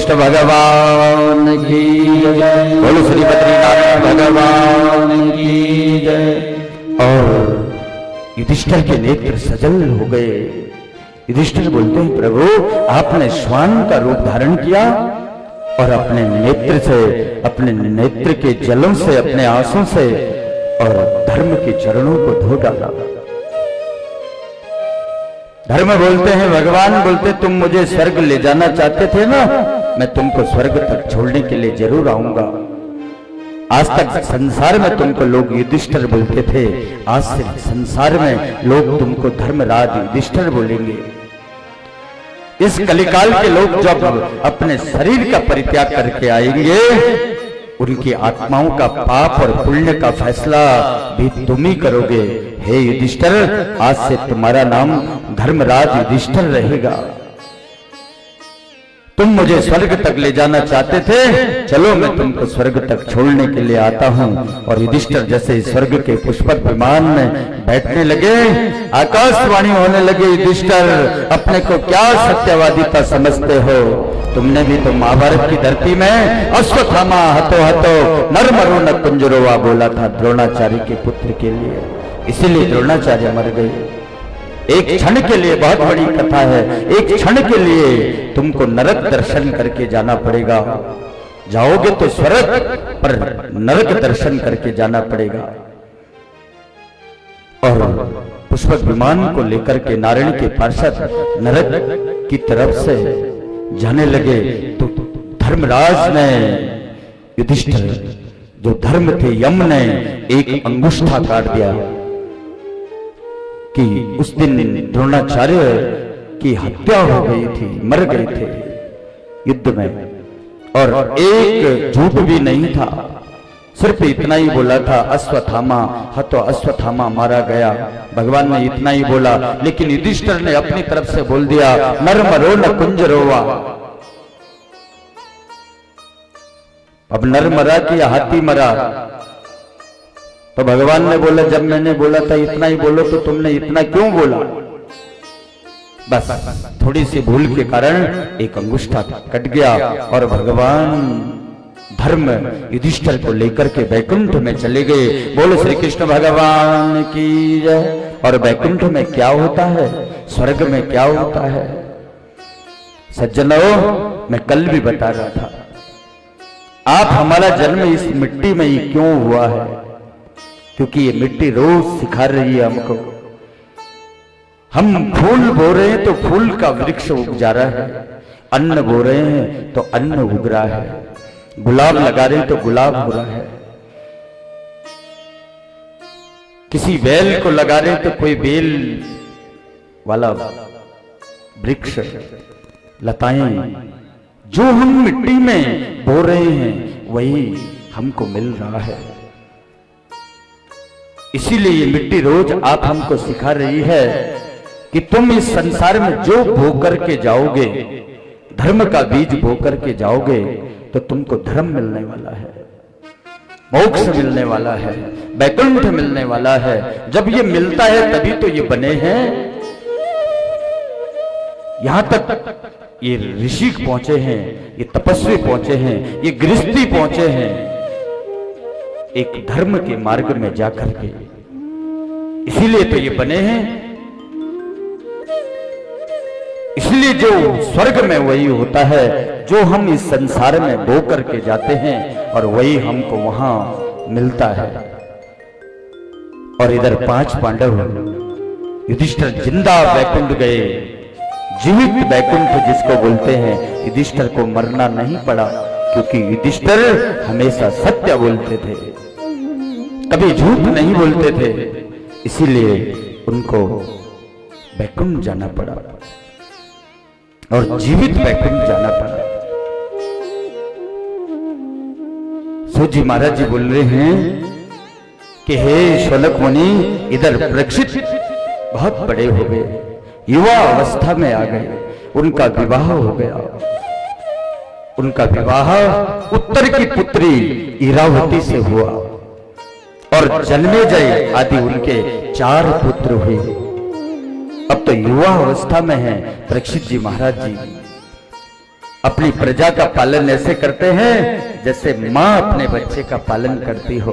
कृष्ण भगवान की जय, बोलो श्री बद्रीनाथ भगवान की जय। और युधिष्ठिर के नेत्र सजल हो गए। युधिष्ठिर बोलते हैं प्रभु आपने श्वान का रूप धारण किया और अपने नेत्र से, अपने नेत्र के जलों से, अपने आंसू से और धर्म के चरणों को धो डाला। धर्म बोलते हैं, भगवान बोलते तुम मुझे स्वर्ग ले जाना चाहते थे ना, मैं तुमको स्वर्ग तक छोड़ने के लिए जरूर आऊंगा। आज तक संसार में तुमको लोग युधिष्ठिर बोलते थे, आज से संसार में लोग तुमको धर्मराज युधिष्ठिर बोलेंगे। इस कलिकाल के लोग जब अपने शरीर का परित्याग करके आएंगे, उनकी आत्माओं का पाप और पुण्य का फैसला भी तुम ही करोगे। हे युधिष्ठिर, आज से तुम्हारा नाम धर्मराज युधिष्ठिर रहेगा। तुम मुझे स्वर्ग तक ले जाना चाहते थे, चलो मैं तुमको स्वर्ग तक छोड़ने के लिए आता हूं। और युधिष्ठिर जैसे स्वर्ग के पुष्पक विमान में बैठने लगे, आकाशवाणी होने लगे, युधिष्ठिर अपने को क्या सत्यवादिता समझते हो? तुमने भी तो महाभारत की धरती में अश्वत्थामा हतो हतो नरमरो न कुंजरोवा बोला था द्रोणाचार्य के पुत्र के लिए, इसीलिए द्रोणाचार्य मर गए। एक क्षण के लिए, बहुत बड़ी कथा है, एक क्षण के लिए तुमको नरक दर्शन करके जाना पड़ेगा। जाओगे तो स्वर्ग, पर नरक दर्शन करके जाना पड़ेगा। और पुष्पक विमान को लेकर के नारायण के पार्षद नरक की तरफ से जाने लगे तो धर्मराज ने, युधिष्ठिर जो धर्म थे, यम ने एक अंगुष्ठा काट दिया कि उस दिन द्रोणाचार्य की हत्या हो गई थी, मर गए थे युद्ध में। और एक झूठ भी नहीं था, सिर्फ इतना ही बोला था, अश्वत्थामा हतो अश्वत्थामा मारा गया, भगवान ने इतना ही बोला। लेकिन युधिष्ठिर ने अपनी तरफ से बोल दिया, नरमरो न कुंजरोवा। अब नर मरा कि हाथी मरा? तो भगवान ने बोला, जब मैंने बोला था इतना ही बोलो तो तुमने इतना क्यों बोला? बस थोड़ी सी भूल के कारण एक अंगुष्ठा कट गया और भगवान धर्म युधिष्ठिर को लेकर के बैकुंठ में चले गए। बोलो श्री कृष्ण भगवान की जय। और बैकुंठ में क्या होता है, स्वर्ग में क्या होता है? सज्जनों, मैं कल भी बता रहा था, आप हमारा जन्म इस मिट्टी में ही क्यों हुआ है? क्योंकि ये मिट्टी रोज सिखा रही है हमको। हम फूल बो रहे हैं तो फूल का वृक्ष उग जा रहा है, अन्न बो रहे हैं तो अन्न उग रहा है, गुलाब लगा रहे हैं तो गुलाब हो रहा है, किसी बेल को लगा रहे हैं तो कोई बेल वाला वृक्ष, लताएं, जो हम मिट्टी में बो रहे हैं वही हमको मिल रहा है। इसीलिए ये मिट्टी रोज आप हमको सिखा रही है कि तुम इस संसार में जो बो करके जाओगे, धर्म का बीज बो करके जाओगे, तो तुमको धर्म मिलने वाला है, मोक्ष मिलने वाला है, वैकुंठ मिलने वाला है। जब ये मिलता है तभी तो ये बने हैं। यहां तक ये ऋषि पहुंचे हैं, ये तपस्वी पहुंचे हैं, ये गृहस्थी पहुंचे हैं, एक धर्म के मार्ग में जाकर के। इसीलिए तो ये बने हैं। इसलिए जो स्वर्ग में वही होता है जो हम इस संसार में बो करके जाते हैं, और वही हमको वहां मिलता है। और इधर 5 पांडव युधिष्ठिर जिंदा बैकुंठ गए, जीवित बैकुंठ जिसको बोलते हैं। युधिष्ठिर को मरना नहीं पड़ा, क्योंकि युधिष्ठिर हमेशा सत्य बोलते थे, कभी झूठ नहीं बोलते थे, इसीलिए उनको बैकुंठ जाना पड़ा और जीवित बैकुंठ जाना पड़ा। सूत जी महाराज जी बोल रहे हैं कि हे शौनक मुनि, इधर परीक्षित बहुत बड़े हो गए, युवा अवस्था में आ गए, उनका विवाह हो गया। उनका विवाह उत्तर की पुत्री इरावती से हुआ और जन्मेजय आदि उनके 4 पुत्र हुए। अब तो युवा अवस्था में हैं परीक्षित जी महाराज जी। अपनी प्रजा का पालन ऐसे करते हैं जैसे मां अपने बच्चे का पालन करती हो।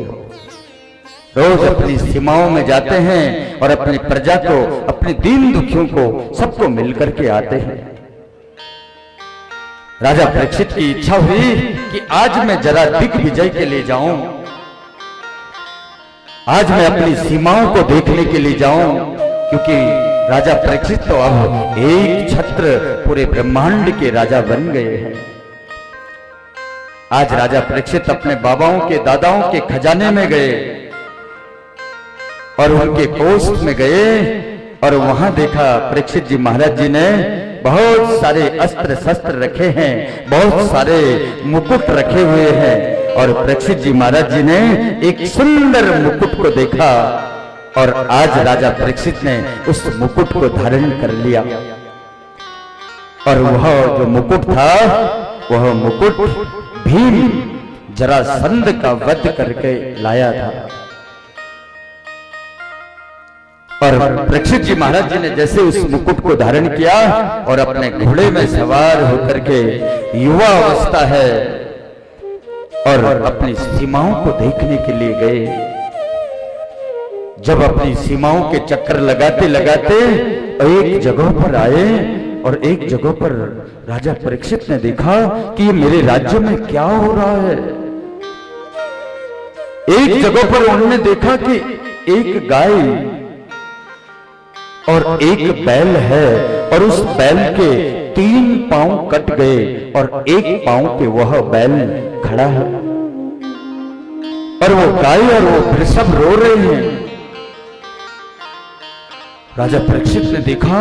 रोज अपनी सीमाओं में जाते हैं और अपनी प्रजा को, अपने दीन दुखियों को, सबको मिलकर के आते हैं। राजा परीक्षित की इच्छा हुई कि आज मैं जरा दिग्विजय के लिए जाऊं, आज मैं अपनी सीमाओं को देखने के लिए जाऊं, क्योंकि राजा परीक्षित तो अब एक छत्र पूरे ब्रह्मांड के राजा बन गए हैं। आज राजा परीक्षित अपने बाबाओं के, दादाओं के खजाने में गए और उनके कोष्ठ में गए और वहां देखा परीक्षित जी महाराज जी ने बहुत सारे अस्त्र शस्त्र रखे हैं, बहुत सारे मुकुट रखे हुए हैं। और परीक्षित जी महाराज जी ने एक सुंदर मुकुट को देखा और आज राजा परीक्षित ने उस मुकुट को धारण कर लिया। और वह जो मुकुट था, वह मुकुट भीम जरासंध का वध करके लाया था। और परीक्षित जी महाराज जी ने जैसे उस मुकुट को धारण किया और अपने घोड़े में सवार होकर के, युवा अवस्था है, और अपनी सीमाओं को देखने के लिए गए। जब अपनी सीमाओं के चक्कर लगाते लगाते एक जगह पर आए और एक जगह पर राजा परीक्षित ने देखा कि ये मेरे राज्य में क्या हो रहा है। एक जगह पर उन्होंने देखा कि एक गाय और एक बैल है और उस बैल के 3 पांव कट गए और एक पांव पे वह बैल खड़ा है और वो गाय और वो वृषभ रो रहे हैं। राजा परीक्षित ने देखा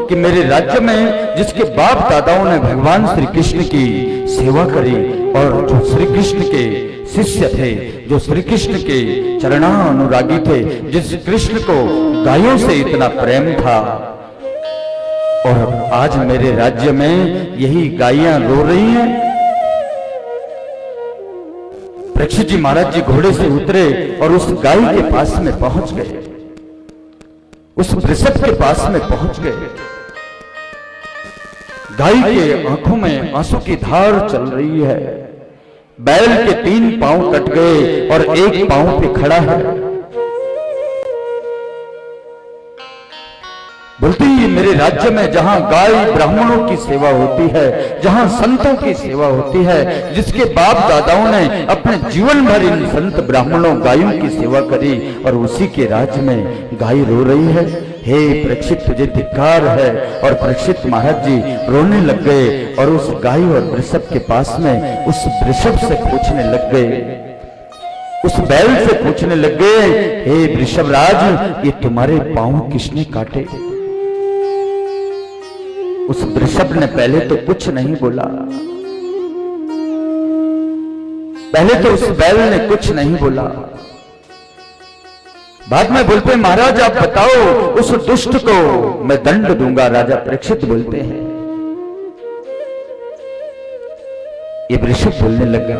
कि मेरे राज्य में जिसके बाप दादाओं ने भगवान श्री कृष्ण की सेवा करी और जो श्री कृष्ण के शिष्य थे, जो श्री कृष्ण के चरणानुरागी थे, जिस कृष्ण को गायों से इतना प्रेम था, और आज मेरे राज्य में यही गायें रो रही हैं। परीक्षित जी महाराज जी घोड़े से उतरे और उस गाय के पास में पहुंच गए, उस वृषभ के पास में पहुंच गए। गाय के आंखों में आंसू की धार चल रही है, बैल के 3 पांव कट गए और एक पांव पे खड़ा है। बोलती है मेरे राज्य में जहां गाय ब्राह्मणों की सेवा होती है, जहां संतों की सेवा होती है, जिसके बाप दादाओं ने अपने जीवन भर इन संत ब्राह्मणों गायों की सेवा करी, और उसी के राज्य में गाय रो रही है। हे परीक्षित, तुझे धिक्कार है। और परीक्षित महाराज जी रोने लग गए और उस गाय और वृषभ के पास में उस वृषभ से पूछने लग गए, उस बैल से पूछने लग गए, हे वृषभ राज, ये तुम्हारे पांव किसने काटे? उस वृषभ ने पहले तो कुछ नहीं बोला, पहले तो उस बैल ने कुछ नहीं बोला। बाद में बोलते महाराज आप बताओ, उस दुष्ट को मैं दंड दूंगा। राजा परीक्षित बोलते हैं। ये वृषभ बोलने लगा,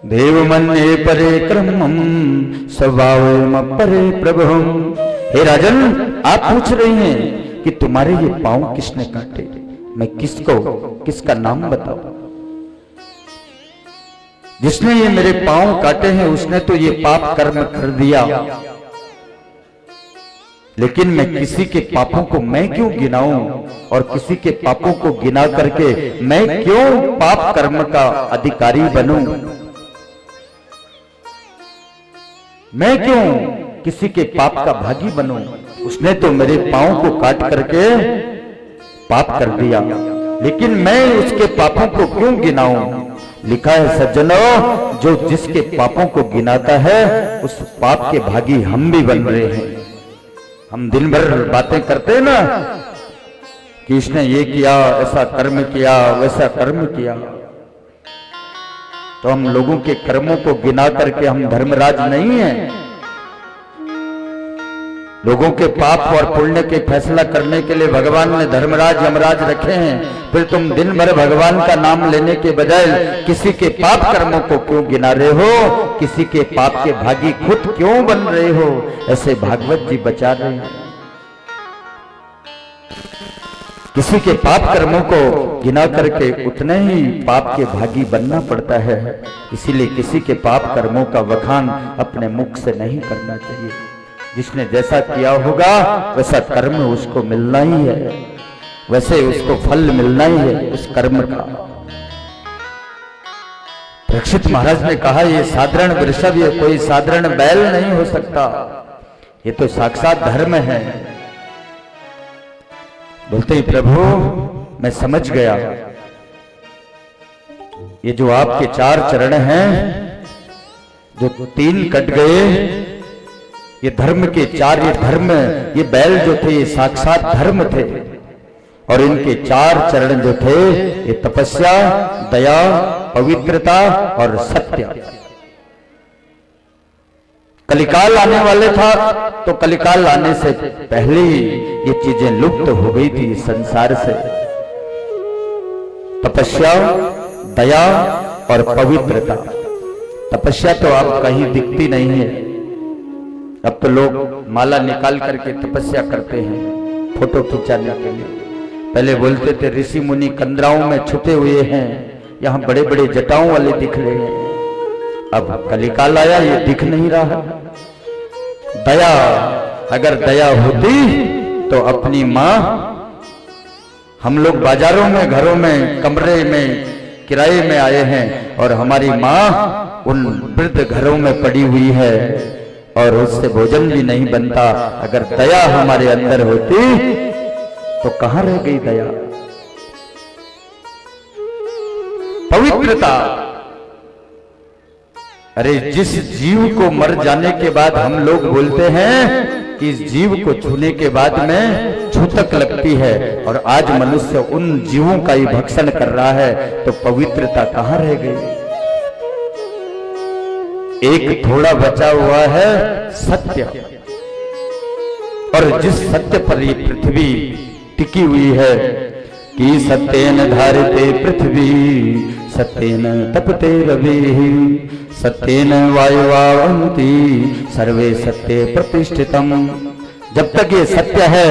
देव मन्ये परे क्रमम स्वभाव परे प्रभुम। हे राजन, आप पूछ रही हैं कि तुम्हारे ये पांव किसने काटे, मैं किसका नाम बताऊं? जिसने ये मेरे पांव काटे हैं उसने तो ये पाप कर्म कर दिया, लेकिन मैं किसी के पापों को मैं क्यों गिनाऊं, और किसी के पापों को गिना करके मैं क्यों पाप कर्म का अधिकारी बनूं? मैं क्यों किसी के पाप का भागी बनूं? उसने तो मेरे पांव को काट करके पाप कर दिया, लेकिन मैं उसके पापों को क्यों गिनाऊं? लिखा है सज्जनों, जो जिसके पापों को गिनाता है उस पाप के भागी हम भी बन रहे हैं। हम दिन भर बातें करते हैं ना कि इसने ये किया, ऐसा कर्म किया, वैसा कर्म किया, तो हम लोगों के कर्मों को गिना करके हम धर्मराज नहीं हैं। लोगों के पाप और पुण्य के फैसला करने के लिए भगवान ने धर्मराज यमराज रखे हैं। फिर तुम दिन भर भगवान का नाम लेने के बजाय किसी के पाप कर्मों को क्यों गिना रहे हो? किसी के पाप के भागी खुद क्यों बन रहे हो? ऐसे भागवत जी बचा रहे हैं। किसी के पाप कर्मों को गिना करके उतने ही पाप के भागी बनना पड़ता है। इसीलिए किसी के पाप कर्मों का वखान अपने मुख से नहीं करना चाहिए। जिसने जैसा किया होगा वैसा कर्म उसको मिलना ही है, वैसे उसको फल मिलना ही है उस कर्म का। परीक्षित महाराज ने कहा, ये साधारण वृषभ, ये कोई साधारण बैल नहीं हो सकता, ये तो साक्षात धर्म है। बोलते ही प्रभु मैं समझ गया, ये जो आपके 4 चरण हैं, जो 3 कट गए, ये धर्म के 4, ये धर्म, ये बैल जो थे ये साक्षात धर्म थे। और इनके 4 चरण जो थे ये तपस्या, दया, पवित्रता और सत्य। कलिकाल आने वाले था तो कलिकाल आने से पहले ही ये चीजें लुप्त हो गई थी संसार से। तपस्या, दया और पवित्रता। तपस्या तो अब कहीं दिखती नहीं है। अब तो लोग माला निकाल करके तपस्या करते हैं फोटो खिंचाने के लिए। पहले बोलते थे ऋषि मुनि कंदराओं में छुपे हुए हैं, यहाँ बड़े बड़े जटाओं वाले दिख रहे हैं। अब कलिकाल आया, ये दिख नहीं रहा। दया, अगर दया होती तो अपनी माँ, हम लोग बाजारों में, घरों में, कमरे में किराए में आए हैं और हमारी माँ उन वृद्ध घरों में पड़ी हुई है और उससे भोजन भी नहीं बनता। अगर दया हमारे अंदर होती तो कहां रह गई दया? पवित्रता, अरे जिस जीव को मर जाने के बाद हम लोग बोलते हैं कि इस जीव को छूने के बाद में छूतक लगती है, और आज मनुष्य उन जीवों का ही भक्षण कर रहा है, तो पवित्रता कहां रह गई? एक थोड़ा बचा हुआ है सत्य, और जिस सत्य पर ये पृथ्वी टिकी हुई है कि सत्येन धारते पृथ्वी, सत्येन तपते रवि, सत्येन वायुवावन्ति, सर्वे सत्ये प्रतिष्ठितम। जब तक ये सत्य है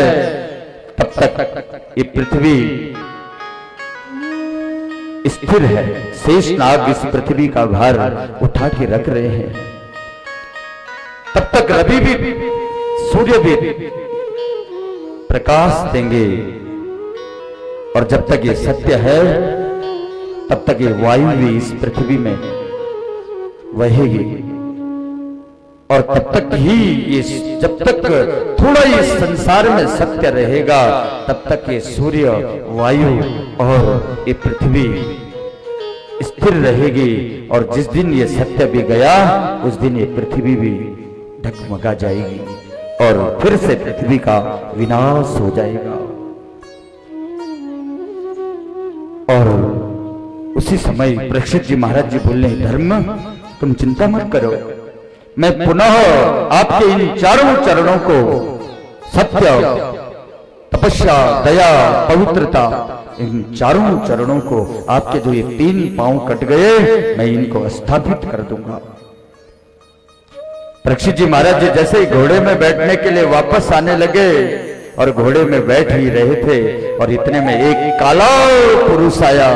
तब तक ये पृथ्वी स्थिर है। शेषनाग इस पृथ्वी का भार उठा के रख रहे हैं। तब तक रवि भी, सूर्य भी प्रकाश देंगे, और जब तक ये सत्य है तब तक ये वायु भी इस पृथ्वी में वहेगी, और तब तक ही ये, जब तक थोड़ा ये संसार में सत्य रहेगा तब तक ये सूर्य, वायु और ये पृथ्वी स्थिर रहेगी। और जिस दिन ये सत्य भी गया उस दिन ये पृथ्वी भी डगमगा जाएगी और फिर से पृथ्वी का विनाश हो जाएगा। और उसी समय परीक्षित जी महाराज जी बोले, धर्म तुम चिंता मत करो, मैं पुनः आपके इन 4 चरणों को, सत्य, तपस्या, दया, पवित्रता, इन 4 चरणों को, आपके जो ये 3 पांव कट गए, मैं इनको स्थापित कर दूंगा। परीक्षित जी महाराज जी जैसे ही घोड़े में बैठने के लिए वापस आने लगे और घोड़े में बैठ ही रहे थे, और इतने में एक काला पुरुष आया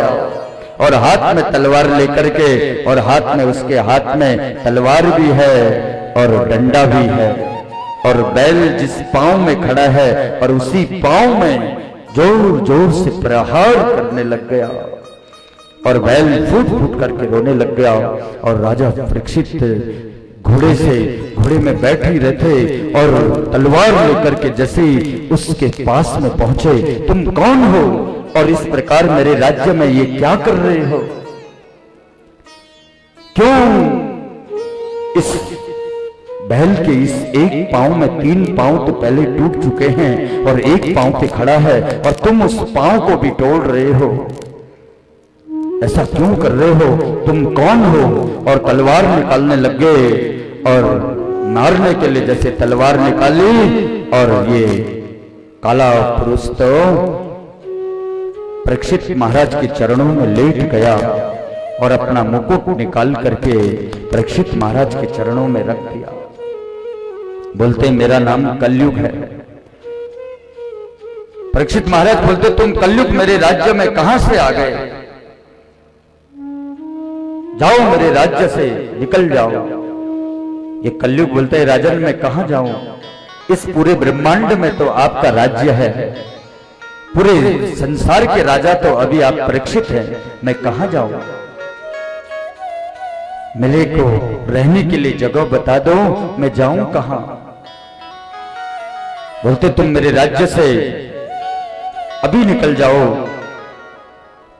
और हाथ में तलवार लेकर के, और हाथ में, उसके हाथ में तलवार भी है और डंडा भी है, और बैल जिस पांव में खड़ा है और उसी पांव में जोर जोर से प्रहार करने लग गया, और बैल फूट फूट करके रोने लग गया। और राजा परीक्षित घोड़े में बैठ ही रहते और तलवार लेकर के जैसे ही उसके पास में पहुंचे, तुम कौन हो और इस प्रकार मेरे राज्य में ये क्या कर रहे हो? क्यों इस बैल के इस एक पांव में 3 पांव तो पहले टूट चुके हैं और एक पांव पे खड़ा है, और तुम उस पांव को भी तोड़ रहे हो? ऐसा क्यों कर रहे हो? तुम कौन हो? और तलवार निकालने लग गए और मारने के लिए जैसे तलवार निकाली, और ये काला पुरुष तो परीक्षित महाराज के चरणों में लेट गया और अपना मुकुट निकाल करके परीक्षित महाराज के चरणों में रख दिया। बोलते मेरा नाम कलयुग है। परीक्षित महाराज बोलते तुम कलयुग मेरे राज्य में कहां से आ गए, जाओ मेरे राज्य से निकल जाओ। ये कलयुग बोलते है राजन मैं कहां जाऊं, इस पूरे ब्रह्मांड में तो आपका राज्य है, पूरे संसार के राजा तो अभी आप परीक्षित हैं, मैं कहां जाऊं, मेरे को रहने के लिए जगह बता दो, मैं जाऊं कहां। बोलते तुम मेरे राज्य से अभी निकल जाओ।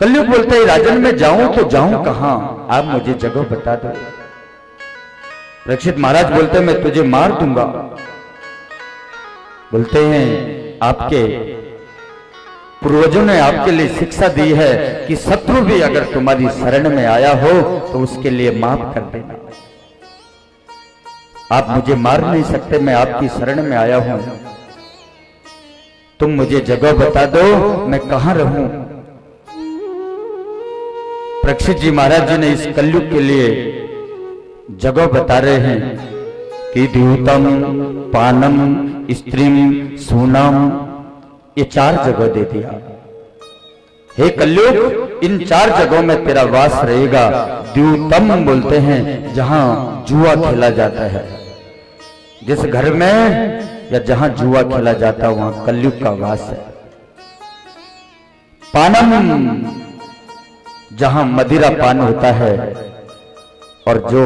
कलयुग बोलते है राजन मैं जाऊं तो जाऊं कहां, आप मुझे जगह बता दो। परीक्षित महाराज बोलते मैं तुझे मार दूंगा। बोलते हैं आपके पूर्वजों ने आपके लिए शिक्षा दी है कि शत्रु भी अगर तुम्हारी शरण में आया हो तो उसके लिए माफ कर देना। आप मुझे मार नहीं सकते, मैं आपकी शरण में आया हूं, तुम मुझे जगह बता दो, मैं कहां रहूं। परीक्षित जी महाराज जी ने इस कलयुग के लिए जगह बता रहे हैं कि द्यूतम, पानम, स्त्रीम, सूनम, ये 4 जगह दे दिया। हे कलयुग इन 4 जगहों में तेरा वास रहेगा। द्यूतम बोलते हैं जहां जुआ खेला जाता है, जिस घर में या जहां जुआ खेला जाता है वहां कलयुग का वास है। पानम जहां मदिरा पान होता है, और जो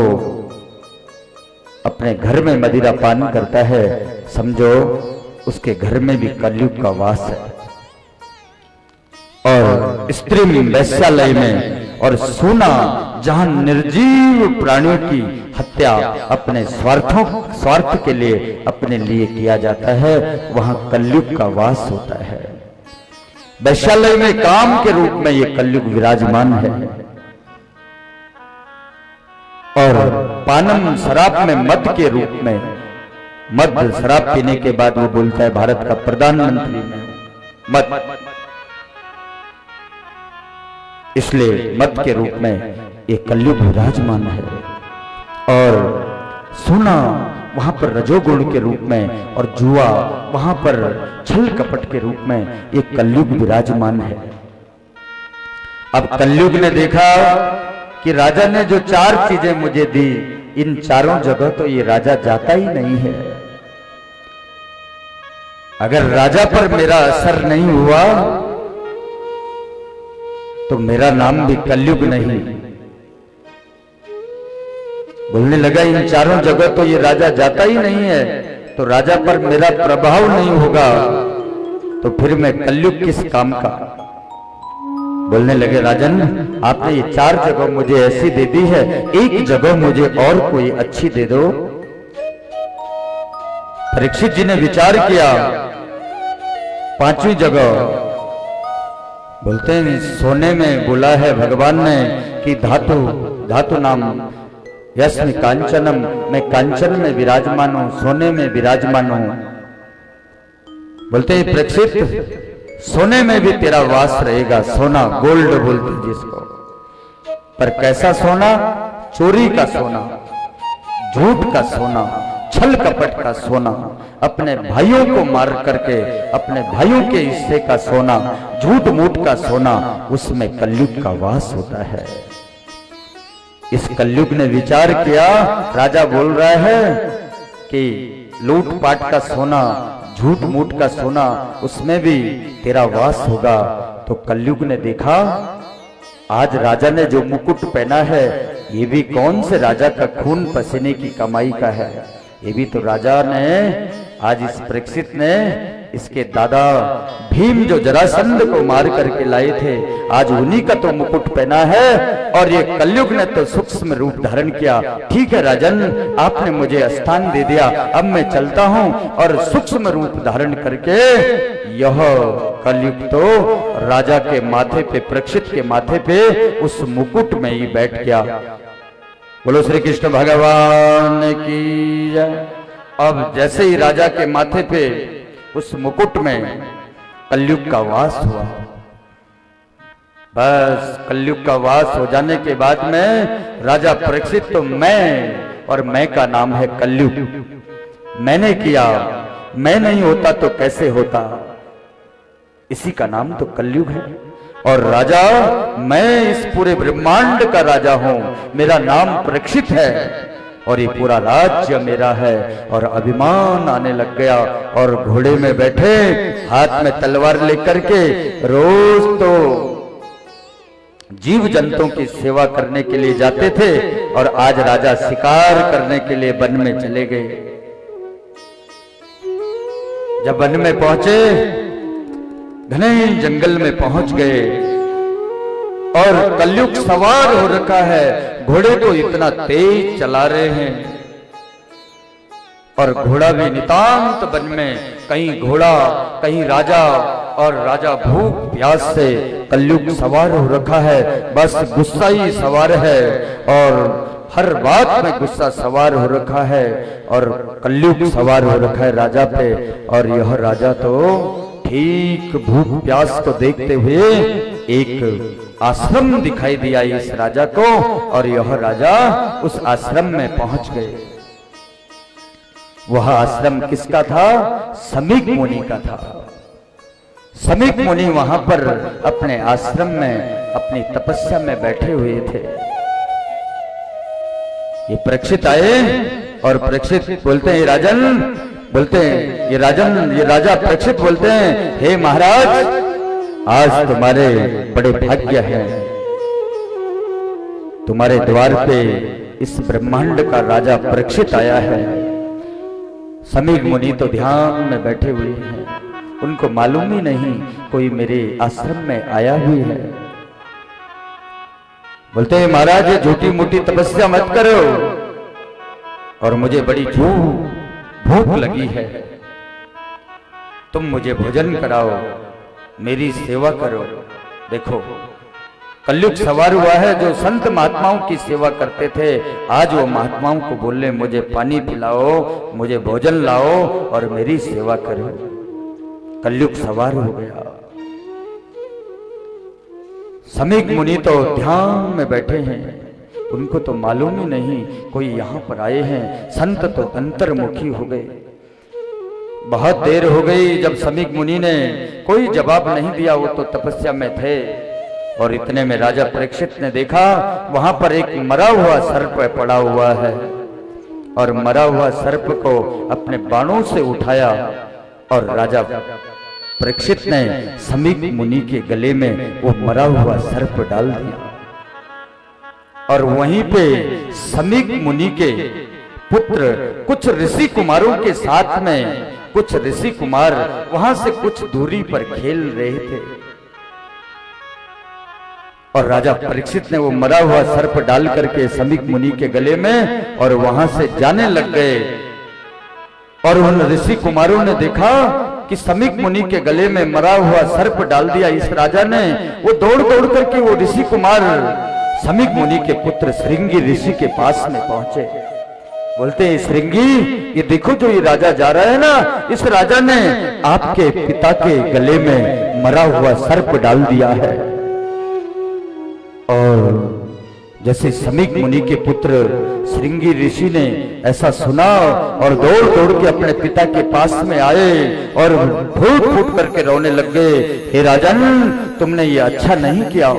अपने घर में मदिरा पान करता है समझो उसके घर में भी कलयुग का वास है। और स्त्री वैश्यालय में, और सोना जहां निर्जीव प्राणियों की हत्या अपने स्वार्थ के लिए अपने लिए किया जाता है, वहां कलयुग का वास होता है। वैश्यालय में काम के रूप में ये कलयुग विराजमान है। और पानम शराब में मद के रूप में, मद शराब पीने के बाद वो बोलता है भारत का प्रधानमंत्री में मद, इसलिए मद के रूप में ये कलयुग विराजमान है। और सोना वहां पर रजोगुण के रूप में, और जुआ वहां पर छल कपट के रूप में ये कलयुग विराजमान है। अब कलयुग ने देखा कि राजा ने जो 4 चीजें मुझे दी, इन चारों जगह तो ये राजा जाता ही नहीं है। अगर राजा पर मेरा असर नहीं हुआ तो मेरा नाम भी कलयुग नहीं। बोलने लगा इन 4 जगह तो ये राजा जाता ही नहीं है, तो राजा पर मेरा प्रभाव नहीं होगा तो फिर मैं कलयुग किस काम का। बोलने लगे राजन आपने ये 4 जगह मुझे ऐसी दे दी है, एक जगह मुझे और कोई अच्छी दे दो। परीक्षित जी ने विचार किया, 5वीं जगह बोलते हैं सोने में बोला है भगवान ने कि धातु नाम यस्मि कांचनम, मैं कांचन में विराजमान हूं, सोने में विराजमान हूं। बोलते हैं परीक्षित सोने में भी तेरा वास रहेगा, सोना गोल्ड बोलते जिसको, पर कैसा सोना, चोरी का सोना, झूठ का सोना, छल कपट का सोना, अपने भाइयों को मार करके अपने भाइयों के हिस्से का सोना, झूठ मूठ का सोना, उसमें कलयुग का वास होता है। इस कलयुग ने विचार किया, राजा बोल रहा है कि लूटपाट का सोना, झूठ मूठ का सोना, उसमें भी तेरा वास होगा। तो कलयुग ने देखा आज राजा ने जो मुकुट पहना है ये भी कौन से राजा का खून पसीने की कमाई का है, ये भी तो राजा ने आज इस परीक्षित ने इसके दादा भीम जो जरासंध को मार करके लाए थे, आज उन्हीं का तो मुकुट पहना है। और ये कलयुग ने तो सूक्ष्म रूप धारण किया। ठीक है राजन आपने मुझे स्थान दे दिया, अब मैं चलता हूं। और सूक्ष्म रूप धारण करके यह कलयुग तो राजा के माथे पे, परीक्षित के माथे पे उस मुकुट में ही बैठ गया। बोलो श्री कृष्ण भगवान की जय। अब जैसे ही राजा के माथे पे उस मुकुट में कलयुग का वास हुआ, बस कलयुग का वास हो जाने के बाद में राजा परीक्षित तो मैं, और मैं का नाम है कलयुग, मैंने किया, मैं नहीं होता तो कैसे होता। इसी का नाम तो कलयुग है। और राजा, मैं इस पूरे ब्रह्मांड का राजा हूं, मेरा नाम परीक्षित है और ये पूरा राज्य मेरा है। और अभिमान आने लग गया और घोड़े में बैठे, हाथ में तलवार लेकर के रोज तो जीव जंतुओं की सेवा करने के लिए जाते थे और आज राजा शिकार करने के लिए वन में चले गए। जब वन में पहुंचे, घने जंगल में पहुंच गए और कलयुग सवार हो रखा है, घोड़े को इतना तेज चला रहे हैं और घोड़ा भी नितांत वन में, कहीं घोड़ा कहीं राजा, और राजा भूख प्यास से कलयुग सवार हो रखा है, बस गुस्सा ही सवार है और हर बात में गुस्सा सवार हो रखा है और कलयुग सवार हो रखा है राजा पे। और यह राजा तो ठीक भूख प्यास को देखते हुए एक आश्रम दिखाई दिया इस राजा को और यह राजा उस आश्रम में पहुंच गए। वह आश्रम किसका था? समीक मुनि का था। समीक मुनि वहां पर अपने आश्रम में अपनी तपस्या में बैठे हुए थे। ये परीक्षित आए और परीक्षित बोलते हैं, राजन, बोलते हैं ये राजा परीक्षित बोलते हैं, हे महाराज, आज तुम्हारे बड़े भाग्य हैं, तुम्हारे द्वार पे इस ब्रह्मांड का राजा परीक्षित आया है। समीक मुनि तो ध्यान में बैठे हुए हैं, उनको मालूम ही नहीं कोई मेरे आश्रम में आया हुई है। बोलते हैं, महाराज ये झूठी मूठी तपस्या मत करो और मुझे बड़ी भूख लगी है, तुम मुझे भोजन कराओ, मेरी सेवा करो। देखो कलयुग सवार हुआ है, जो संत महात्माओं की सेवा करते थे आज वो महात्माओं को बोले मुझे पानी पिलाओ, मुझे भोजन लाओ और मेरी सेवा करो। कलयुग सवार हो गया। समीक मुनि तो ध्यान में बैठे हैं, उनको तो मालूम ही नहीं कोई यहाँ पर आए हैं। संत तो अंतर्मुखी हो गए। बहुत देर हो गई, जब समीक मुनि ने कोई जवाब नहीं दिया, वो तो तपस्या में थे। और इतने में राजा परीक्षित ने देखा वहां पर एक मरा हुआ सर्प पड़ा हुआ है और मरा हुआ सर्प को अपने बाणों से उठाया और राजा परीक्षित ने समीक मुनि के गले में वो मरा हुआ सर्प डाल दिया। और वहीं पे समीक मुनि के पुत्र कुछ ऋषि कुमारों के साथ में, कुछ ऋषि कुमार वहां से कुछ दूरी पर खेल रहे थे और राजा परीक्षित ने वो मरा हुआ सर्प डाल करके समीक मुनि के गले में और वहां से जाने लग गए। और उन ऋषि कुमारों ने देखा कि समीक मुनि के गले में मरा हुआ सर्प डाल दिया इस राजा ने। वो दौड़ दौड़ करके वो ऋषि कुमार समीक मुनि के पुत्र श्रृंगी ऋषि के पास में पहुंचे। बोलते हैं, श्रृंगी, ये देखो जो ये राजा जा रहा है ना, इस राजा ने आपके पिता के गले में मरा हुआ सर्प डाल दिया है। और जैसे समीक मुनि के पुत्र श्रृंगी ऋषि ने ऐसा सुना और दौड़ दौड़ के अपने पिता के पास में आए और फूट फूट करके रोने लग गए। हे राजन, तुमने ये अच्छा नहीं किया,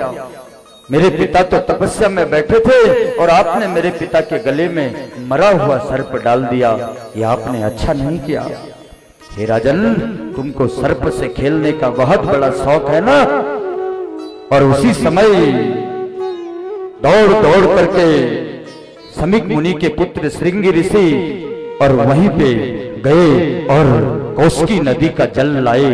मेरे पिता तो तपस्या में बैठे थे और आपने मेरे पिता के गले में मरा हुआ सर्प डाल दिया, ये आपने अच्छा नहीं किया। हे राजन, तुमको सर्प से खेलने का बहुत बड़ा शौक है ना। और उसी समय दौड़ दौड़ करके समीक मुनि के पुत्र श्रृंगी ऋषि और वहीं पे गए और कौशिकी नदी का जल लाए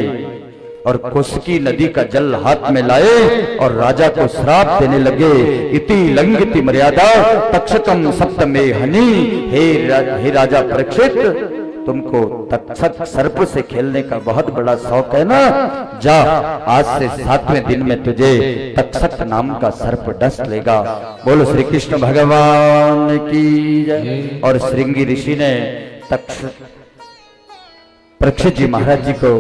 और कौशिकी नदी का जल हाथ में लाए और राजा को श्राप देने लगे। इति लंघिति मर्यादा तक्षकम सप्तमे हनि। हे राजा परीक्षित, तुमको तक्षक सर्प से खेलने का बहुत बड़ा शौक है ना, जा आज से 7वें दिन में तुझे तक्षक नाम का सर्प डस लेगा। बोलो श्री कृष्ण भगवान की जय। और श्रृंगी ऋषि ने परीक्षित जी महाराज जी को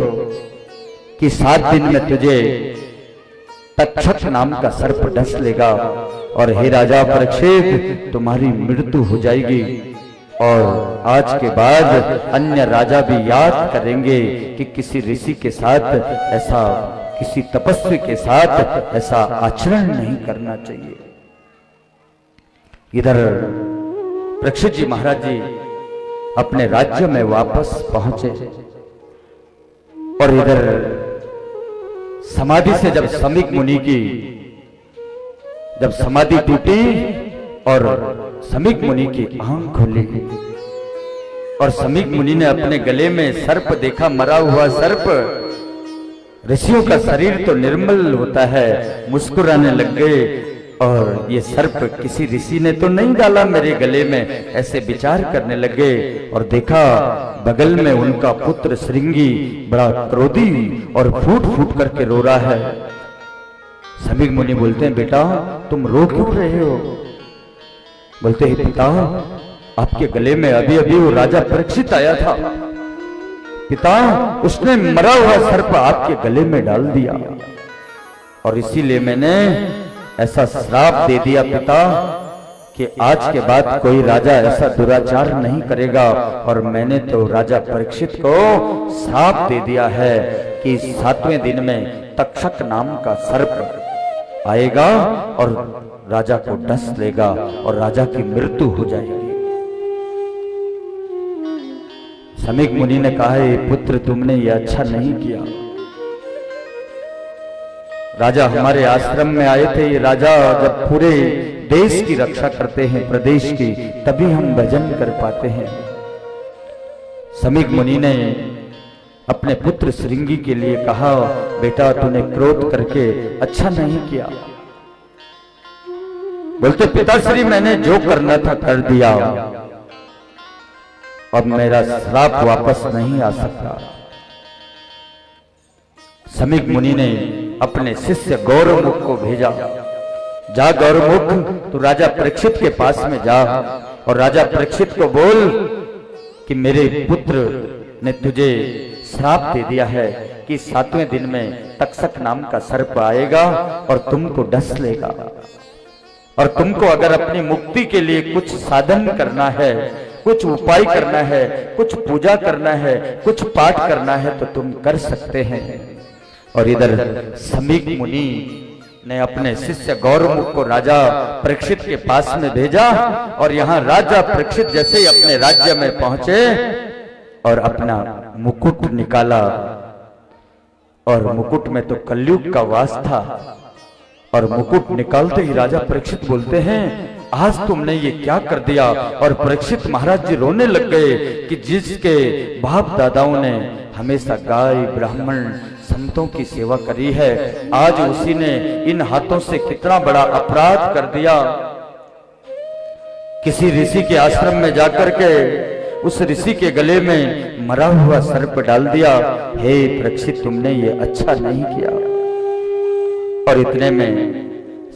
कि 7 दिन में तुझे तक्षक नाम का सर्प डस लेगा और हे राजा परीक्षित, तुम्हारी मृत्यु हो जाएगी। और आज के बाद अन्य राजा भी याद करेंगे कि किसी ऋषि के साथ ऐसा किसी तपस्वी के साथ ऐसा आचरण नहीं करना चाहिए। इधर परीक्षित जी महाराज जी अपने राज्य में वापस पहुंचे और इधर समाधि से जब समीक मुनि की जब समाधि टूटी और समीक मुनि की आंख खुली और समीक मुनि ने अपने गले में सर्प देखा, मरा हुआ सर्प। ऋषियों का शरीर तो निर्मल होता है, मुस्कुराने लग गए और ये सर्प किसी ऋषि ने तो नहीं डाला मेरे गले में, ऐसे विचार करने लगे। और देखा बगल में उनका पुत्र श्रृंगी बड़ा क्रोधी और फूट फूट करके रो रहा है। समीक मुनि बोलते हैं, बेटा तुम रो क्यों रहे हो? बोलते हैं, पिता आपके गले में अभी अभी वो राजा परीक्षित आया था पिता, उसने मरा हुआ सर्प आपके गले में डाल दिया और इसीलिए मैंने ऐसा श्राप दे दिया पिता कि आज के बाद कोई राजा ऐसा दुराचार नहीं करेगा। और मैंने तो राजा परीक्षित को श्राप दे दिया है कि 7वें दिन में तक्षक नाम का सर्प आएगा और राजा को डस लेगा और राजा की मृत्यु हो जाएगी। समीक मुनि ने कहा, ये पुत्र तुमने ये अच्छा नहीं किया। राजा हमारे आश्रम में आए थे, ये राजा जब पूरे देश की रक्षा करते हैं, प्रदेश की, तभी हम भजन कर पाते हैं। समीक मुनि ने अपने पुत्र श्रृंगी के लिए कहा, बेटा तूने क्रोध करके अच्छा नहीं किया। बोलते, पिताश्री मैंने जो करना था कर दिया, अब मेरा श्राप वापस नहीं आ सकता। समीक मुनि ने अपने शिष्य गौरमुख को भेजा, जा गौरमुख तू राजा परीक्षित के पास में जा और राजा परीक्षित को बोल कि मेरे पुत्र ने तुझे श्राप दे दिया है कि 7वें दिन में तक्षक नाम का सर्प आएगा और तुमको डस लेगा और तुमको अगर अपनी मुक्ति के लिए कुछ साधन करना है, कुछ उपाय करना है, कुछ पूजा करना है, कुछ पाठ करना है तो तुम कर सकते हैं। और इधर समीक मुनि ने अपने शिष्य गौरमुख को राजा परीक्षित के पास में भेजा और यहाँ राजा परीक्षित जैसे ही अपने राज्य में पहुंचे और अपना मुकुट निकाला और मुकुट में तो कलयुग का वास था और मुकुट निकालते ही राजा परीक्षित बोलते हैं, आज तुमने ये क्या कर दिया? और परीक्षित महाराज जी रोने लग गए कि जिसके बाप दादाओं ने हमेशा गाय ब्राह्मण संतों की सेवा करी है, आज उसी ने इन हाथों से कितना बड़ा अपराध कर दिया। किसी ऋषि के आश्रम में जाकर के उस ऋषि के गले में मरा हुआ सर्प डाल दिया। हे परीक्षित तुमने ये अच्छा नहीं किया। और इतने में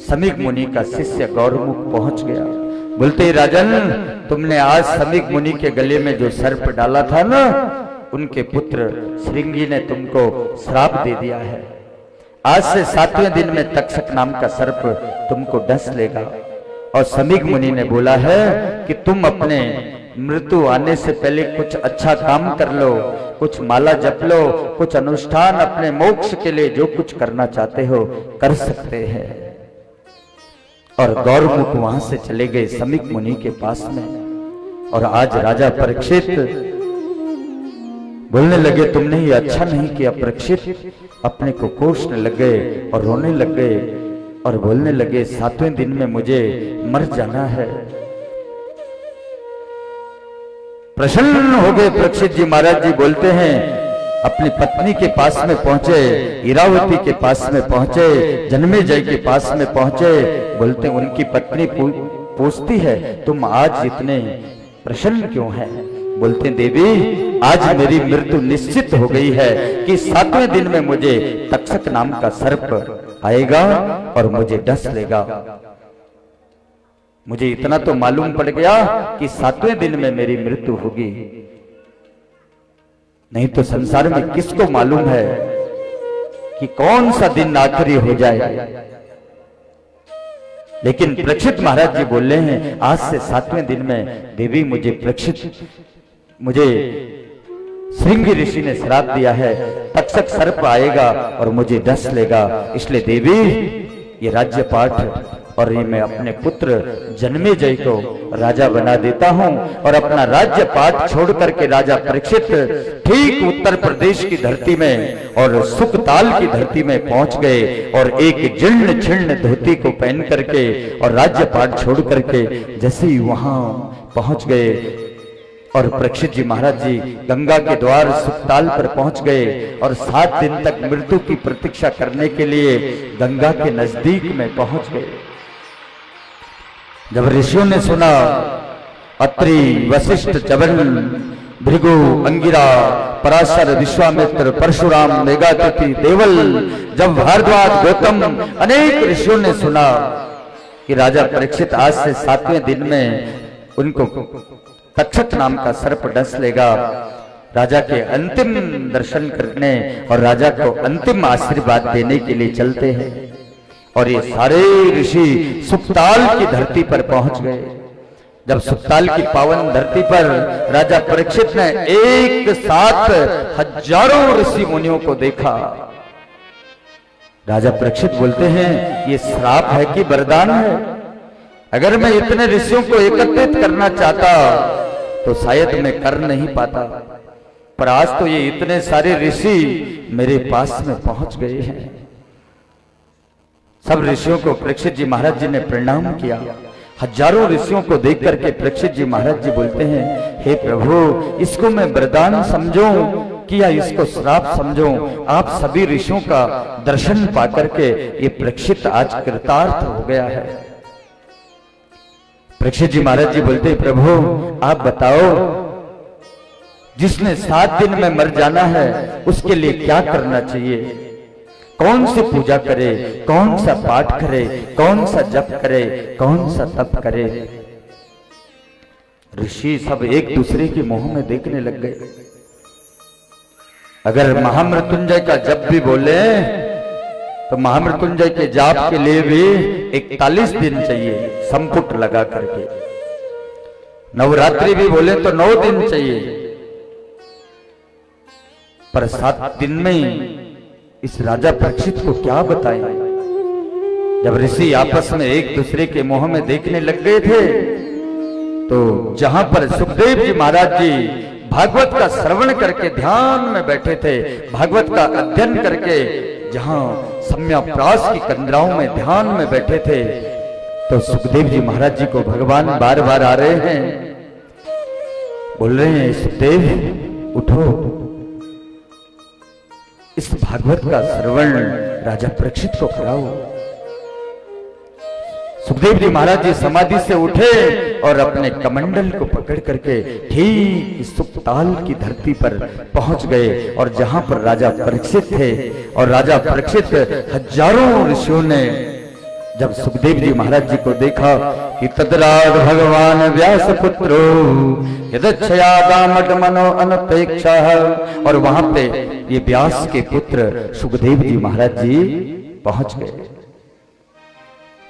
समीक मुनि का शिष्य गौरमुख पहुंच गया। बोलते, राजन तुमने आज समीक मुनि के गले में जो सर्प डाला था ना, उनके पुत्र श्रृंगी ने तुमको श्राप दे दिया है। आज से 7वें दिन में तक्षक नाम का सर्प तुमको डस लेगा। और समीक मुनि ने बोला है कि तुम अपने मृत्यु आने से पहले कुछ अच्छा काम कर लो, कुछ माला जप लो, कुछ अनुष्ठान अपने मोक्ष के लिए जो कुछ करना चाहते हो कर सकते हैं। और गौरमुख वहां से चले गए समीक मुनि के पास में। और आज राजा परीक्षित बोलने लगे, तुमने ये अच्छा नहीं किया परीक्षित। अपने को कोसने लग गए और रोने लग गए और बोलने लगे, 7वें दिन में मुझे मर जाना है। प्रसन्न हो गए परीक्षित जी महाराज जी। बोलते हैं, अपनी पत्नी के पास में पहुंचे, इरावती के पास में पहुंचे, जन्मेजय के पास में पहुंचे। बोलते उनकी पत्नी पूछती है, तुम आज इतने प्रसन्न क्यों हैं? बोलते, देवी आज मेरी मृत्यु निश्चित हो गई है कि 7वें दिन में मुझे तक्षक नाम का सर्प आएगा और मुझे डस लेगा। मुझे इतना तो मालूम पड़ गया कि 7वें दिन में मेरी मृत्यु होगी, नहीं तो संसार में किसको मालूम है कि कौन सा दिन आखिरी हो जाए। लेकिन परीक्षित महाराज जी बोल रहे हैं, आज से 7वें दिन में देवी मुझे परीक्षित मुझे श्रृंगी ऋषि ने श्राप दिया है, तक्षक सर्प आएगा और मुझे डस लेगा, इसलिए देवी ये राज्य पाठ और ये मैं अपने पुत्र जन्मेजय को राजा बना देता हूं। और अपना राज्य पाठ छोड़ करके राजा परीक्षित ठीक उत्तर प्रदेश की धरती में और सुखताल की धरती में पहुंच गए और एक जीर्ण छिन्न धोती को पहन करके और राज्य पाठ छोड़ करके जैसे ही वहां पहुंच गए और परीक्षित जी महाराज जी गंगा के द्वार सुखताल पर पहुंच गए और 7 दिन तक मृत्यु की प्रतीक्षा करने के लिए गंगा के नजदीक में पहुंच गए। जब ऋषियों ने सुना, अत्रि, वशिष्ठ, च्यवन, भृगु, अंगिरा, पराशर, विश्वामित्र, परशुराम, मेघातिथि, देवल, जब भारद्वाज, गौतम अनेक ऋषियों ने सुना कि राजा परीक्षित आज से 7वें दिन में उनको तक्षक नाम का सर्प डस लेगा, राजा के अंतिम दर्शन करने और राजा को अंतिम आशीर्वाद देने के लिए चलते हैं। और ये सारे ऋषि सुखताल की धरती पर पहुंच गए। जब सुखताल की पावन धरती पर राजा परीक्षित ने एक साथ हजारों ऋषि मुनियों को देखा, राजा परीक्षित बोलते हैं ये श्राप है कि वरदान है? अगर मैं इतने ऋषियों को एकत्रित करना चाहता तो शायद मैं कर नहीं पाता, पर आज तो ये इतने सारे ऋषि मेरे पास में पहुंच गए हैं। सब ऋषियों को परीक्षित जी महाराज जी ने प्रणाम किया। हजारों ऋषियों को देख करके परीक्षित जी महाराज जी बोलते हैं, हे प्रभु, इसको मैं वरदान समझूं कि या इसको श्राप समझूं? आप सभी ऋषियों का दर्शन पाकर के ये परीक्षित आज कृतार्थ हो गया है। परीक्षित जी महाराज जी बोलते, प्रभु आप बताओ, जिसने 7 दिन में मर जाना है उसके लिए क्या करना चाहिए? कौन सी पूजा करे, कौन सा पाठ करे, कौन सा जप करे, कौन सा तप करे? ऋषि सब एक दूसरे के मुंह में देखने लग गए। अगर महामृत्युंजय का जप भी बोले तो महामृत्युंजय के जाप के लिए भी 41 दिन चाहिए संपुट लगा करके। नवरात्रि भी बोले तो 9 दिन चाहिए, पर 7 दिन में इस राजा परीक्षित को क्या बताएं? जब ऋषि आपस में एक दूसरे के मुंह में देखने लग गए थे तो जहां पर सुखदेव जी महाराज जी भागवत का श्रवण करके ध्यान में बैठे थे, भागवत का अध्ययन करके जहां सम्यप्रास की कंदराओं में ध्यान में बैठे थे, तो सुखदेव जी महाराज जी को भगवान बार बार आ रहे हैं, बोल रहे हैं, सुखदेव उठो, इस भागवत का श्रवण राजा परीक्षित को कराओ। सुखदेव जी महाराज जी समाधि से उठे और अपने कमंडल को पकड़ करके ठीक सुखताल की धरती पर पहुंच गए। और जहां पर राजा परीक्षित थे और राजा परीक्षित हजारों ऋषियों ने जब सुखदेव जी महाराज जी को देखा कि तदराज भगवान व्यास पुत्रो यदच्छयादामट मनो अनपेक्षा, और वहां पे ये व्यास के पुत्र सुखदेव जी महाराज जी पहुंच गए।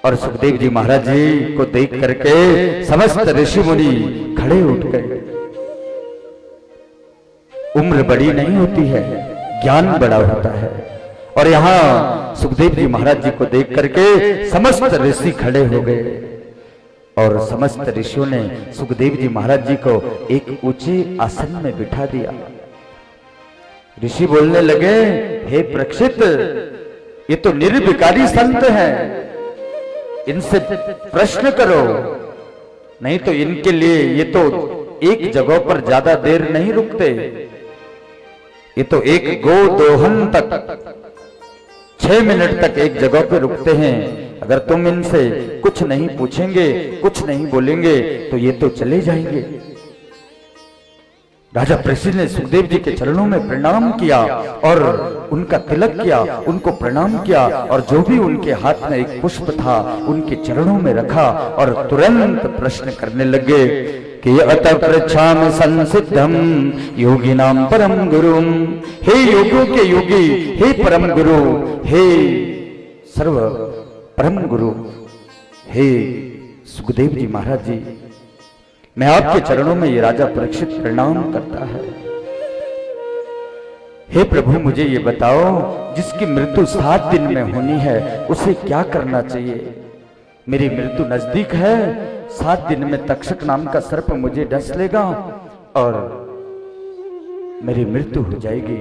और सुखदेव जी महाराज जी को देख करके समस्त ऋषि मुनि खड़े उठ गए। उम्र बड़ी नहीं होती है, ज्ञान बड़ा होता है। और यहां सुखदेव जी महाराज जी को देख करके समस्त ऋषि खड़े हो गए और समस्त ऋषियों ने सुखदेव जी महाराज जी को एक ऊंचे आसन में बिठा दिया। ऋषि बोलने लगे, हे परीक्षित, ये तो निर्विकारी संत हैं, इनसे प्रश्न करो, नहीं तो इनके लिए ये तो एक जगह पर ज्यादा देर नहीं रुकते, ये तो एक गो दोहन तक 6 मिनट तक एक जगह पे रुकते हैं। अगर तुम इनसे कुछ नहीं पूछेंगे, कुछ नहीं बोलेंगे तो ये तो चले जाएंगे। राजा परीक्षित ने सुखदेव जी के चरणों में प्रणाम किया और उनका तिलक किया, उनको प्रणाम किया और जो भी उनके हाथ में एक पुष्प था उनके चरणों में रखा और तुरंत प्रश्न करने लगे कि अतः पृच्छामि संसिद्धम योगिनाम परम गुरुम। हे योगियों के योगी, हे परम गुरु, हे सर्व परम गुरु, हे सुखदेव जी महाराज जी, मैं आपके चरणों में ये राजा परीक्षित प्रणाम करता है। हे प्रभु मुझे ये बताओ, जिसकी मृत्यु 7 दिन में होनी है उसे क्या करना चाहिए? मेरी मृत्यु नजदीक है, 7 दिन में तक्षक नाम का सर्प मुझे डस लेगा और मेरी मृत्यु हो जाएगी।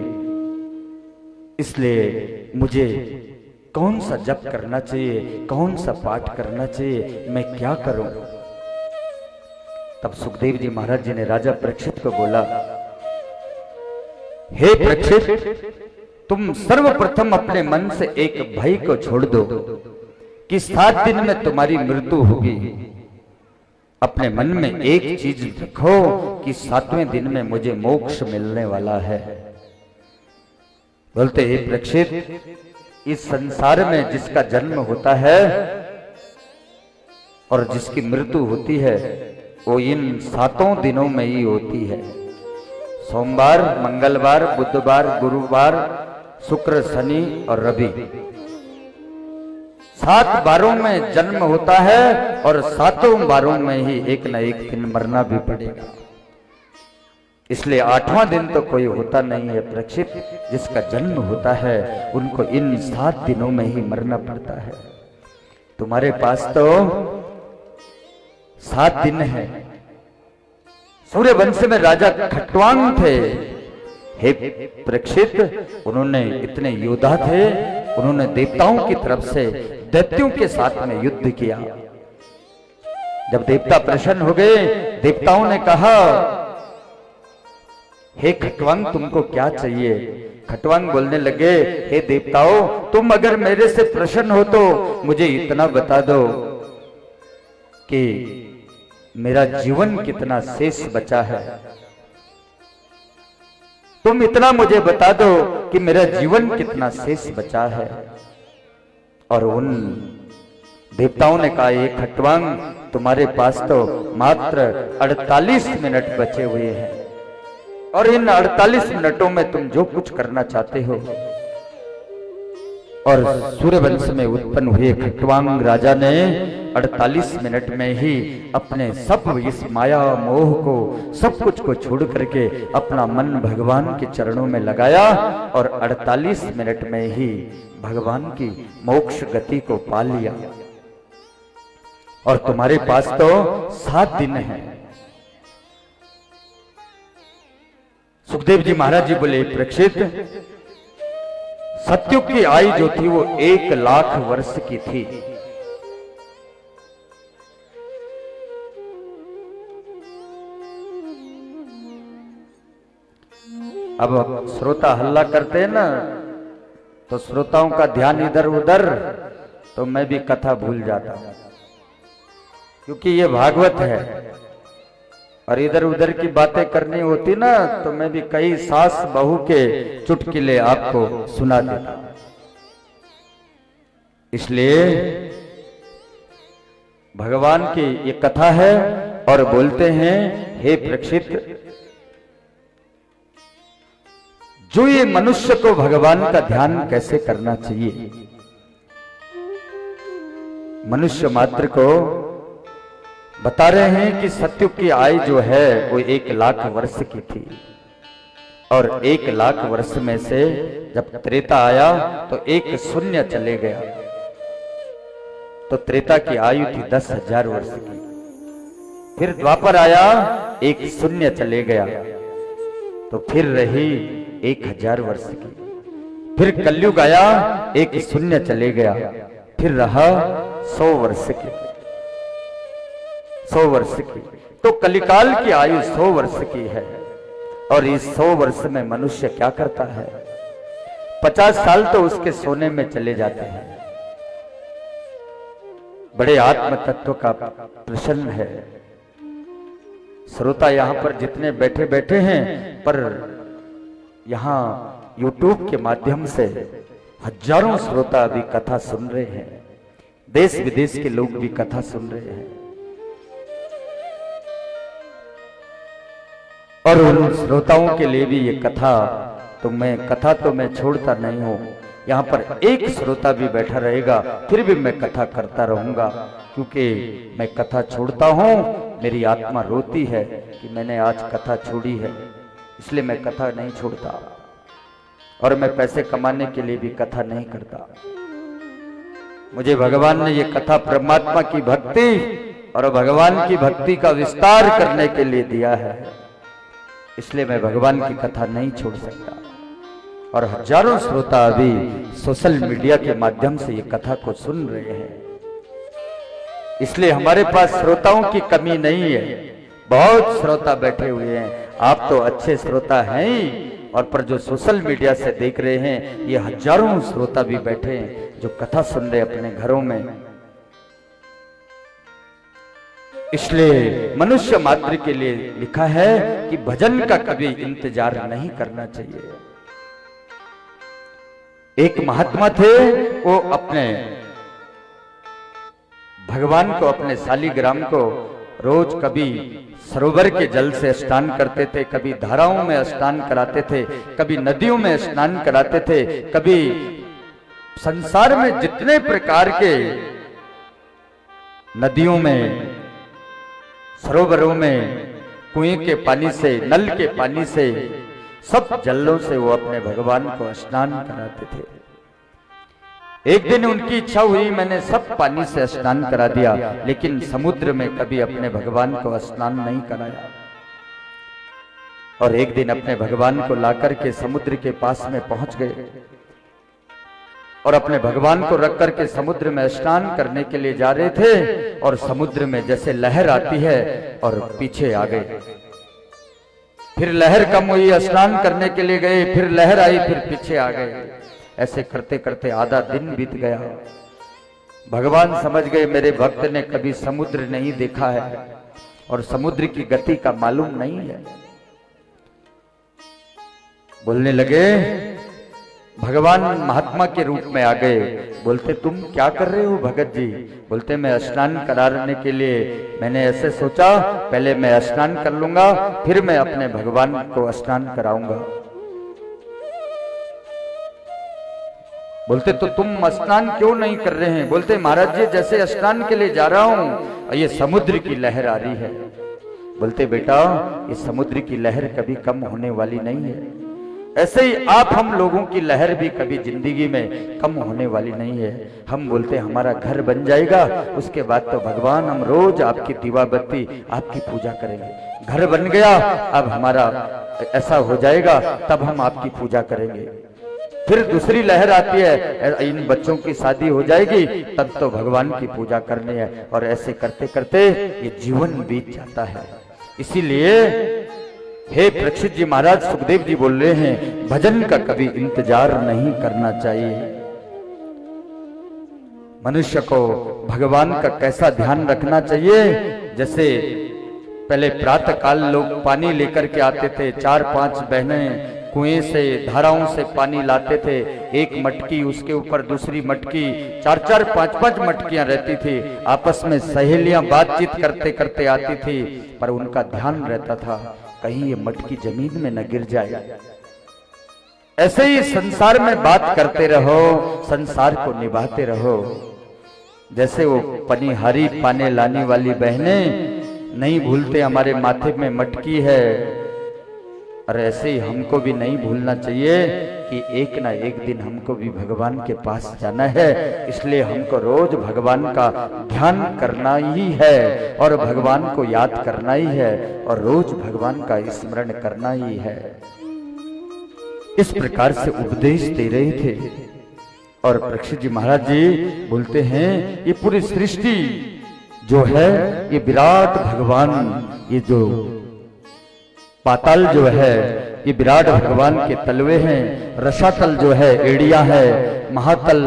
इसलिए मुझे कौन सा जप करना चाहिए, कौन सा पाठ करना चाहिए, मैं क्या करूं? तब सुखदेव जी महाराज जी ने राजा परीक्षित को बोला, हे परीक्षित, तुम सर्वप्रथम अपने मन से एक भय को छोड़ दो कि 7 दिन में तुम्हारी मृत्यु होगी। अपने मन में एक चीज रखो कि 7वें दिन में मुझे मोक्ष मिलने वाला है। बोलते हे परीक्षित, इस संसार में जिसका जन्म होता है और जिसकी मृत्यु होती है वो इन 7 दिनों में ही होती है। सोमवार, मंगलवार, बुधवार, गुरुवार, शुक्र, शनि और रवि, 7 बारों में जन्म होता है और 7 बारों में ही एक न एक दिन मरना भी पड़ेगा। इसलिए 8वां दिन तो कोई होता नहीं है परीक्षित, जिसका जन्म होता है उनको इन 7 दिनों में ही मरना पड़ता है। तुम्हारे पास तो 7 दिन है। सूर्यवंश में राजा खट्वांग थे। हे परीक्षित, उन्होंने इतने योद्धा थे, उन्होंने देवताओं की तरफ से दैत्यों के साथ में युद्ध किया। जब देवता प्रसन्न हो गए, देवताओं ने कहा, हे खट्वांग तुमको क्या चाहिए? खट्वांग बोलने लगे, हे देवताओं, तुम अगर मेरे से प्रसन्न हो तो मुझे इतना बता दो कि मेरा जीवन कितना शेष बचा है। तुम इतना मुझे बता दो कि मेरा जीवन कितना शेष बचा है। और उन देवताओं ने कहा, ये खट्वांग, तुम्हारे पास तो मात्र 48 मिनट बचे हुए हैं और इन 48 मिनटों में तुम जो कुछ करना चाहते हो। और सूर्यवंश में उत्पन्न हुए खट्वांग राजा ने 48 मिनट में ही अपने सब इस माया मोह को, सब कुछ को छोड़ करके अपना मन भगवान के चरणों में लगाया और 48 मिनट में ही भगवान की मोक्ष गति को पा लिया। और तुम्हारे पास तो 7 दिन है। सुखदेव जी महाराज जी बोले, परीक्षित, सत्युग की आयु जो थी वो 1 लाख वर्ष की थी। अब श्रोता हल्ला करते हैं ना, तो श्रोताओं का ध्यान इधर उधर, तो मैं भी कथा भूल जाता हूं, क्योंकि ये भागवत है और इधर उधर की बातें करनी होती ना, तो मैं भी कई सास बहू के चुटकुले आपको सुना देता। इसलिए भगवान की ये कथा है और बोलते हैं, हे परीक्षित, जो ये मनुष्य को भगवान का ध्यान कैसे करना चाहिए। मनुष्य मात्र को बता रहे हैं कि सत्युग की आयु जो है वो 1 लाख वर्ष की थी और 1 लाख वर्ष में से जब त्रेता आया तो 1 शून्य चले गया, तो त्रेता की आयु थी 10,000 वर्ष की। फिर द्वापर आया, 1 शून्य चले गया, तो फिर रही 1000 वर्ष की। फिर कलयुग आया, 1 शून्य चले गया, फिर रहा 100 वर्ष की। 100 वर्ष की, तो कलिकाल की आयु 100 वर्ष की है। और इस 100 वर्ष में मनुष्य क्या करता है? 50 साल तो उसके सोने में चले जाते हैं। बड़े आत्म तत्व का प्रश्न है। श्रोता यहां पर जितने बैठे बैठे हैं, पर यहां YouTube के माध्यम से हजारों श्रोता अभी कथा सुन रहे हैं, देश विदेश के लोग भी कथा सुन रहे हैं। और उन श्रोताओं के लिए भी ये कथा तो मैं छोड़ता नहीं हूं। यहाँ पर एक श्रोता भी बैठा रहेगा, फिर भी मैं कथा करता रहूंगा, क्योंकि मैं कथा छोड़ता हूं, मेरी आत्मा रोती है कि मैंने आज कथा छोड़ी है, इसलिए मैं कथा नहीं छोड़ता। और मैं पैसे कमाने के लिए भी कथा नहीं करता। मुझे भगवान ने ये कथा परमात्मा की भक्ति और भगवान की भक्ति का विस्तार करने के लिए दिया है, इसलिए मैं भगवान की कथा नहीं छोड़ सकता। और हजारों श्रोता अभी सोशल मीडिया के माध्यम से ये कथा को सुन रहे हैं, इसलिए हमारे पास श्रोताओं की कमी नहीं है। बहुत श्रोता बैठे हुए हैं, आप तो अच्छे श्रोता हैं ही, और पर जो सोशल मीडिया से देख रहे हैं ये हजारों श्रोता भी बैठे हैं जो कथा सुन रहे अपने घरों में। इसलिए मनुष्य मात्र के लिए लिखा है कि भजन का कभी इंतजार नहीं करना चाहिए। एक महात्मा थे, वो अपने भगवान को, अपने शालिग्राम को रोज कभी सरोवर के जल से स्नान करते थे, कभी धाराओं में स्नान कराते थे, कभी नदियों में स्नान कराते थे, कभी संसार में जितने प्रकार के नदियों में, सरोवरों में, कुएं के पानी से, नल के पानी से, सब जलों से वो अपने भगवान को स्नान कराते थे। एक दिन उनकी इच्छा हुई, मैंने सब पानी से स्नान करा दिया, लेकिन समुद्र में कभी अपने भगवान को स्नान नहीं कराया। और एक दिन अपने भगवान को लाकर के समुद्र के पास में पहुंच गए और अपने भगवान को रख करके समुद्र में स्नान करने के लिए जा रहे थे, और समुद्र में जैसे लहर आती है और पीछे आ गए। फिर लहर कम हुई, स्नान करने के लिए गए, फिर लहर आई, फिर पीछे आ गए। ऐसे करते करते आधा दिन बीत गया। भगवान समझ गए मेरे भक्त ने कभी समुद्र नहीं देखा है और समुद्र की गति का मालूम नहीं है। बोलने लगे, भगवान महात्मा के रूप में आ गए। बोलते, तुम क्या कर रहे हो भगत जी? बोलते, मैं स्नान कराने के लिए मैंने ऐसे सोचा, पहले मैं स्नान कर लूंगा, फिर मैं अपने भगवान को स्नान कराऊंगा। बोलते, तो तुम स्नान क्यों नहीं कर रहे हैं? बोलते, महाराज जी जैसे स्नान के लिए जा रहा हूं और ये समुद्र की लहर आ रही है। बोलते, बेटा इस समुद्र की लहर कभी कम होने वाली नहीं है, ऐसे ही आप हम लोगों की लहर भी कभी जिंदगी में कम होने वाली नहीं है। हम बोलते हमारा घर बन जाएगा, उसके बाद तो भगवान हम रोज आपकी दीवा बत्ती आपकी पूजा करेंगे। घर बन गया, अब हमारा ऐसा हो जाएगा, तब हम आपकी पूजा करेंगे। फिर दूसरी लहर आती है, इन बच्चों की शादी हो जाएगी, तब तो भगवान की पूजा करनी है। और ऐसे करते करते ये जीवन बीत जाता है। इसीलिए हे परीक्षित जी महाराज, सुखदेव जी बोल रहे हैं, भजन का कभी इंतजार नहीं करना चाहिए। मनुष्य को भगवान का कैसा ध्यान रखना चाहिए? जैसे पहले प्रातः काल लोग पानी लेकर के आते थे, 4-5 बहनें कुएं से, धाराओं से पानी लाते थे, एक मटकी, उसके ऊपर दूसरी मटकी, 4-4, 5-5 मटकियां रहती थी। आपस में सहेलियां बातचीत करते करते आती थी, पर उनका ध्यान रहता था कहीं ये मटकी जमीन में न गिर जाए। ऐसे ही संसार में बात करते रहो, संसार को निभाते रहो। जैसे वो पनिहारी पाने लाने वाली बहनें नहीं भूलते हमारे माथे में मटकी है, और ऐसे ही हमको भी नहीं भूलना चाहिए कि एक ना एक दिन हमको भी भगवान के पास जाना है। इसलिए हमको रोज भगवान का ध्यान करना ही है और भगवान को याद करना ही है और रोज भगवान का स्मरण करना ही है। इस प्रकार से उपदेश दे रहे थे। और परीक्षित जी महाराज जी बोलते हैं, ये पूरी सृष्टि जो है, ये विराट भगवान, ये जो पाताल जो है, ये विराट भगवान के तलवे हैं। रसातल जो है एड़िया है, महातल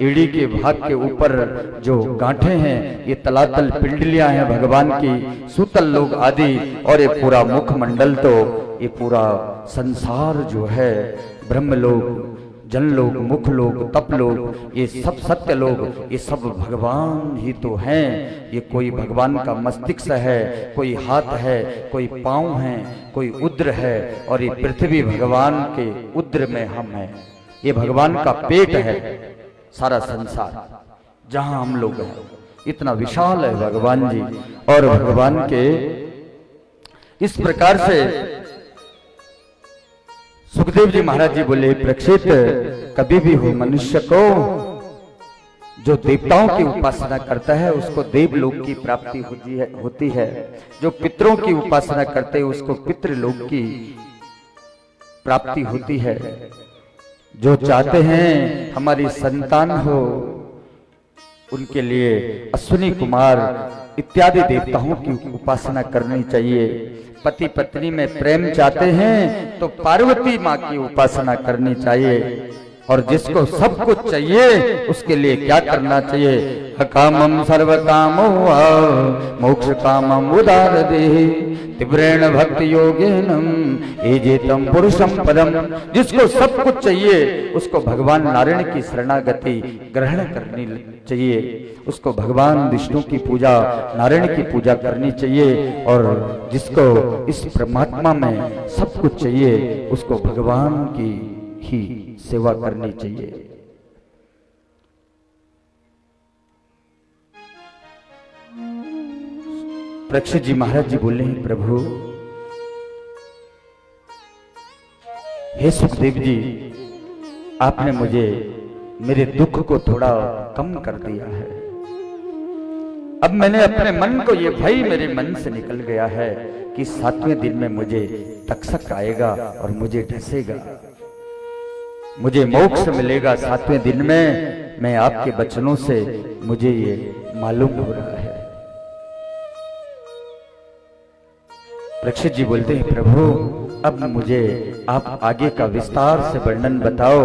एड़ी के भाग के ऊपर जो गांठे हैं, ये तलातल पिंडलियां हैं भगवान की, सूतल लोग आदि। और ये पूरा मुखमंडल, तो ये पूरा संसार जो है, ब्रह्म लोग, जन लोग, मुख लोग, तप लोग, ये सब सत्य लोग, ये सब भगवान ही तो हैं। ये कोई भगवान का मस्तिष्क है, कोई हाथ है, कोई पांव है, कोई उद्र है, और ये पृथ्वी भगवान के उद्र में हम हैं। ये भगवान का पेट है सारा संसार, जहां हम लोग हैं। इतना विशाल है भगवान जी। और भगवान के इस प्रकार से सुखदेव जी महाराज जी बोले, परीक्षित, कभी भी हो मनुष्य को जो देवताओं की उपासना करता है उसको देवलोक की प्राप्ति होती है। जो पितरों की उपासना करते हैं उसको पितृलोक की प्राप्ति होती है। जो चाहते हैं हमारी संतान हो उनके लिए अश्विनी कुमार इत्यादि देवताओं की उपासना करनी चाहिए। पति पत्नी में प्रेम चाहते हैं तो पार्वती माँ की उपासना करनी चाहिए। और जिसको सब कुछ चाहिए उसके लिए क्या करना चाहिए? अकामम सर्वकामो मोक्ष कामम उदार देहि तीव्रेण भक्ति योगेनम एजेतम पुरुषम पदम। जिसको सब कुछ चाहिए उसको भगवान नारायण की शरणागति ग्रहण करनी चाहिए। उसको भगवान विष्णु की पूजा, नारायण की पूजा करनी चाहिए। और जिसको इस परमात्मा में सब कुछ चाहिए उसको भगवान की ही सेवा करनी चाहिए। परीक्षित जी महाराज जी बोले, प्रभु हे सुखदेव जी, आपने मुझे मेरे दुख को थोड़ा कम कर दिया है। अब मैंने अपने मन को, ये भय मेरे मन से निकल गया है कि 7वें दिन में मुझे तक्षक आएगा और मुझे ढसेगा, मुझे मोक्ष मिलेगा 7वें दिन में। मैं आपके वचनों से मुझे ये मालूम हो रहा है। परीक्षित जी बोलते हैं, प्रभु अब मुझे आप आगे का विस्तार से वर्णन बताओ,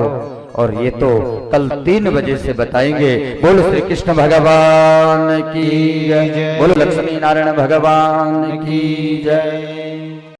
और ये तो कल 3 बजे से बताएंगे। बोलो श्री कृष्ण भगवान की जय, बोलो लक्ष्मी नारायण भगवान की जय।